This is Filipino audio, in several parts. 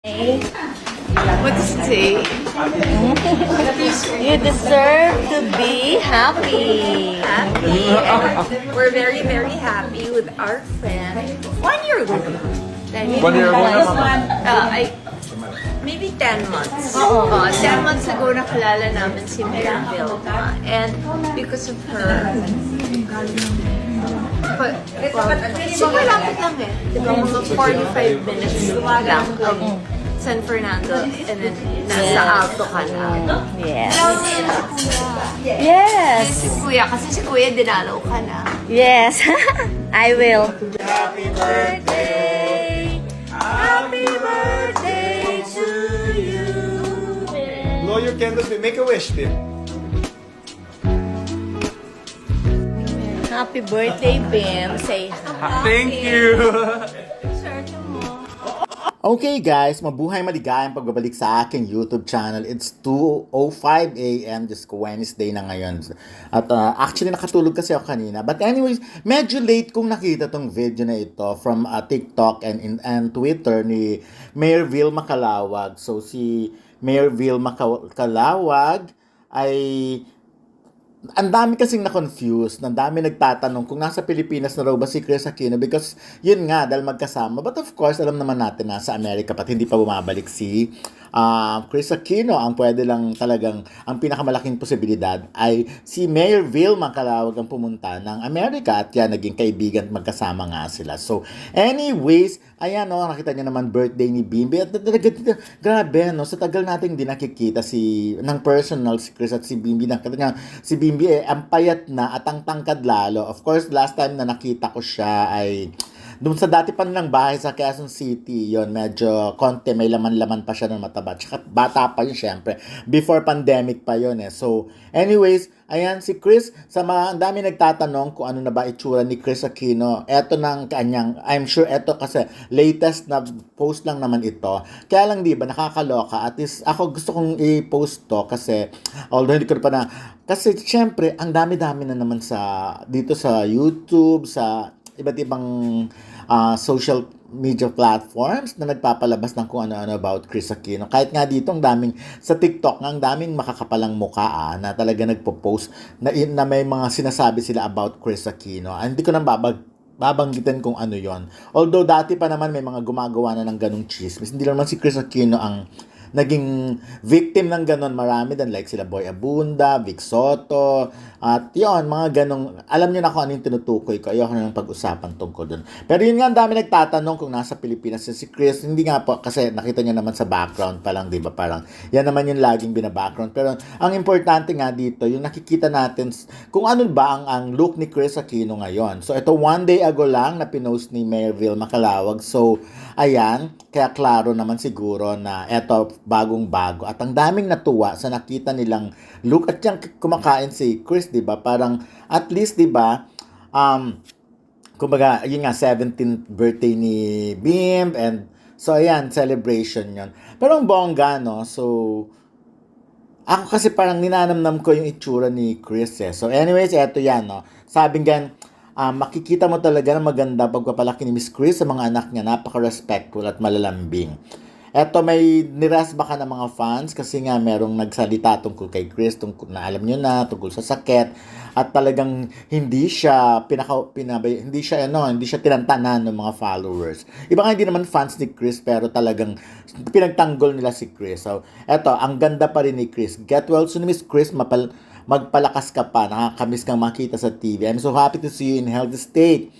What does it say? You deserve to be happy. Happy. And we're very, very happy with our friend. 1 year ago. 1 year ago naman. Maybe 10 months. Oo. 10 months ago nakilala namin si Mary Vilma. And because of her, super lapit lang eh. Diba, mga 45 minutes lang of San Fernando and then nasa Alto ka na. Yes. Si Yes. Kuya, kasi si Kuya dinalaw ka na. Yes. I will. Happy birthday! Happy birthday to you! Blow your candles, make a wish, Tim. Happy birthday, Bim. Say hi. Thank you. Okay guys, mabuhay maligayang pagbabalik sa aking YouTube channel. It's 2:05 a.m. Just Wednesday na ngayon. At actually nakatulog kasi ako kanina. But anyways, medyo late kong nakita tong video na ito from TikTok and Twitter ni Mayor Vilma Calawag. So si Mayor Vilma Calawag ay ang dami kasing na-confused, ang dami nagtatanong kung nasa Pilipinas na raw ba si Kris Aquino because yun nga, dahil magkasama. But of course, alam naman natin na sa Amerika pat hindi pa bumabalik si Kris Aquino. Ang pwede lang talagang, ang pinakamalaking posibilidad ay si Mayor Vilma Calawag ang pumunta ng Amerika at yan, naging kaibigan at magkasama nga sila. So, anyways, ayan no, nakita niyo naman birthday ni Bimbi. At grabe no, sa tagal nating di nakikita ng personal si Kris at si Bimbi. Nakita niya, si Bimbi ang payat na at ang tangkad lalo. Of course, last time na nakita ko siya ay doon sa dati pa nilang bahay sa Quezon City. Yon, medyo konti, may laman-laman pa siya ng mataba. Tsaka bata pa yun, syempre. Before pandemic pa yun eh. So, anyways, ayan si Kris. Ang dami nagtatanong kung ano na ba itsura ni Kris Aquino. Eto ng kanyang, I'm sure eto kasi latest na post lang naman ito. Kaya lang di ba, nakakaloka. At least, ako gusto kong i-post to kasi, although hindi ko pa na, kasi syempre, ang dami-dami na naman dito sa YouTube, sa iba't ibang social media platforms na nagpapalabas ng kung ano-ano about Kris Aquino. Kahit nga dito, ang daming, sa TikTok nga, ang daming makakapalang mukha na talaga nagpo-post na may mga sinasabi sila about Kris Aquino. Hindi ko nang babanggitin kung ano yon. Although dati pa naman may mga gumagawa na ng ganong chismis. Hindi lang naman si Kris Aquino ang naging victim ng ganon. Marami din like sila Boy Abunda, Vic Soto, at yon mga ganong, alam niyo na kung ano yung tinutukoy ko. Ayoko na ng pag-usapan tungkol dun. Pero yun nga, ang dami nagtatanong kung nasa Pilipinas si Kris. Hindi nga po, kasi nakita niyo naman sa background pa lang, di ba? Parang, yan naman yung laging bina-background. Pero ang importante nga dito, yung nakikita natin kung ano ba ang look ni Kris Aquino ngayon. So, ito 1 day ago lang na pinost ni Mayor Vilma Calawag. So, ayan, kaya klaro naman siguro na eto bagong-bago. At ang daming natuwa sa nakita nilang look. At yung kumakain si Kris, di ba? Parang, at least, di ba, kumbaga, yun nga, 17th birthday ni Bim. And, so, ayan, celebration yon. Pero ang bongga, no? So, ako kasi parang ninanamnam ko yung itsura ni Kris eh. So, anyways, eto yan, no? Sabing gan, makikita mo talaga na maganda pagpapalaki ni Miss Kris sa mga anak niya. Napaka-respectful at malalambing. Eto, may niresba ka ng mga fans kasi nga merong nagsalita tungkol kay Kris, tungkol na alam nyo na, tungkol sa sakit. At talagang hindi siya hindi siya tinantanan ng mga followers. Iba nga hindi naman fans ni Kris pero talagang pinagtanggol nila si Kris. So, eto, ang ganda pa rin ni Kris. Get well soon, Miss Kris, magpalakas ka pa, nakakamiss kang makita sa TV. I'm so happy to see you in healthy state.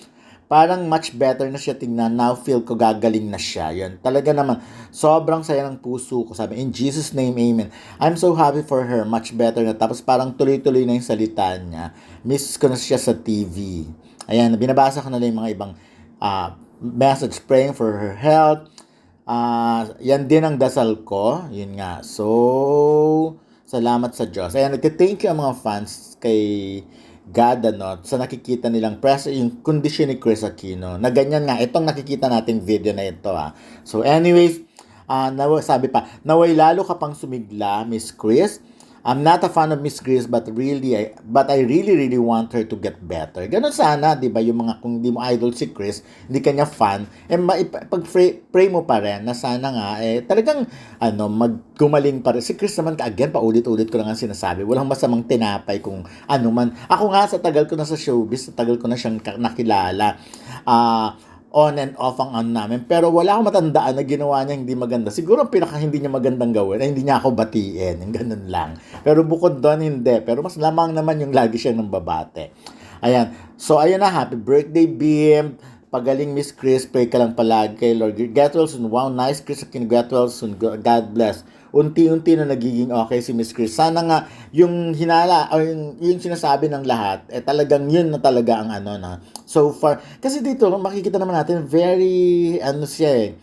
Parang much better na siya tingnan. Now feel ko gagaling na siya. Yan. Talaga naman, sobrang saya ng puso ko. Sabi, in Jesus' name, amen. I'm so happy for her. Much better na. Tapos parang tuloy-tuloy na yung salita niya. Miss ko na siya sa TV. Ayan, binabasa ko na lang yung mga ibang message praying for her health. Yan din ang dasal ko. Yun nga. So, salamat sa Diyos. Ayan, nag-thank you ang mga fans kay God, sa nakikita nilang yung kondisyon ni Kris Aquino. Na ganyan nga, itong nakikita nating video na ito. So anyways, sabi pa, naway lalo ka pang sumigla, Miss Kris. I'm not a fan of Miss Chris, but I really want her to get better. Ganun sana, di ba? Yung mga, kung di mo idol si Chris, hindi kanya fan, pag-pray mo pa rin na sana nga, talagang, maggumaling pa rin. Si Chris naman, again, paulit-ulit ko lang ang sinasabi, walang masamang tinapay kung ano man. Ako nga, sa tagal ko na sa showbiz, sa tagal ko na siyang nakilala, on and off ang namin. Pero wala akong matandaan na ginawa niya hindi maganda. Siguro ang pinaka hindi niya magandang gawin ay hindi niya ako batiin. Yung ganun lang. Pero bukod doon, hindi. Pero mas lamang naman yung lagi siya ng babate. Ayan. So, ayan na. Happy birthday, Bim. Pagaling, Miss Chris. Pray ka lang palagi kay Lord. Get well soon. Wow, nice, Chris. Get well soon. God bless. Unti-unti na nagiging okay si Miss Chris. Sana nga yung hinala o yung sinasabi ng lahat talagang yun na talaga ang na so far. Kasi dito makikita naman natin very siya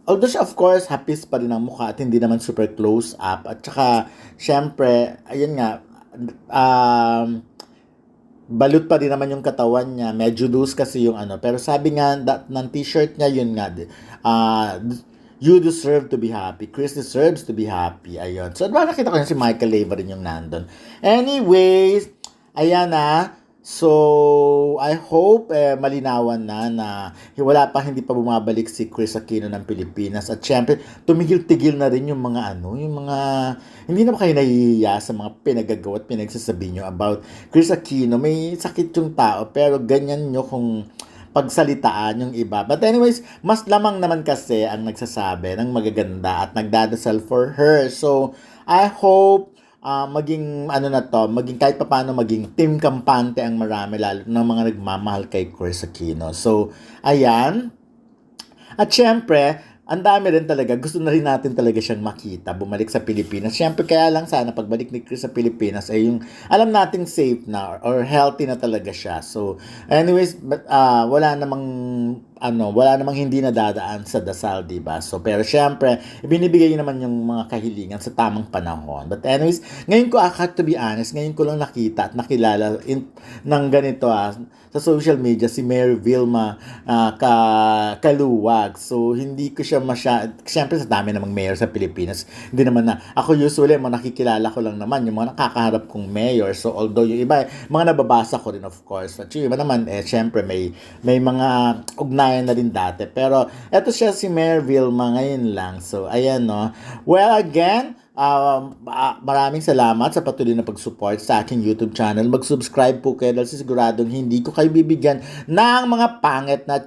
although siya of course happy pa rin ang mukha at hindi naman super close up at saka syempre ayun nga balut pa rin naman yung katawan niya. Medyo loose kasi yung pero sabi nga ng t-shirt niya yun nga you deserve to be happy. Chris deserves to be happy. Ayun. So, nakita ko si Michael Leyva rin yung nandun. Anyways, ayan na. So, I hope malinawan na wala pa, hindi pa bumabalik si Chris Aquino ng Pilipinas. At syempre, tumigil-tigil na rin yung mga hindi na kayo nahihiya sa mga pinagagawa at pinagsasabi nyo about Chris Aquino. May sakit yung tao, pero ganyan nyo kung pagsalitaan yung iba. But anyways, mas lamang naman kasi ang nagsasabi ng magaganda at nagdadasal for her. So, I hope maging maging kahit paano maging team kampante ang marami, lalo ng mga nagmamahal kay Chris Aquino. So, ayan. At syempre, ang dami rin talaga, gusto na rin natin talaga siyang makita, bumalik sa Pilipinas. Siyempre, kaya lang sana pagbalik ni Chris sa Pilipinas ay yung alam nating safe na or healthy na talaga siya. So, anyways, wala namang hindi nadadaan sa dasal, diba? So, pero syempre, binibigay naman yung mga kahilingan sa tamang panahon. But anyways, ngayon ko, to be honest, ngayon ko lang nakita at nakilala ng ganito sa social media si Mayor Vilma Kaluwag. So, hindi ko siya siyempre sa dami namang mayor sa Pilipinas. Hindi naman ako usually, nakikilala ko lang naman yung mga nakakaharap kong mayor. So, although yung iba, mga nababasa ko rin of course. At yung iba naman, siyempre may mga ugnayan na rin dati. Pero, eto siya si Mayor Vilma ngayon lang. So, ayan no. Well, again, maraming salamat sa patuloy na pag-support sa aking YouTube channel. Mag-subscribe po kayo dahil siguradong hindi ko kayo bibigyan ng mga pangit na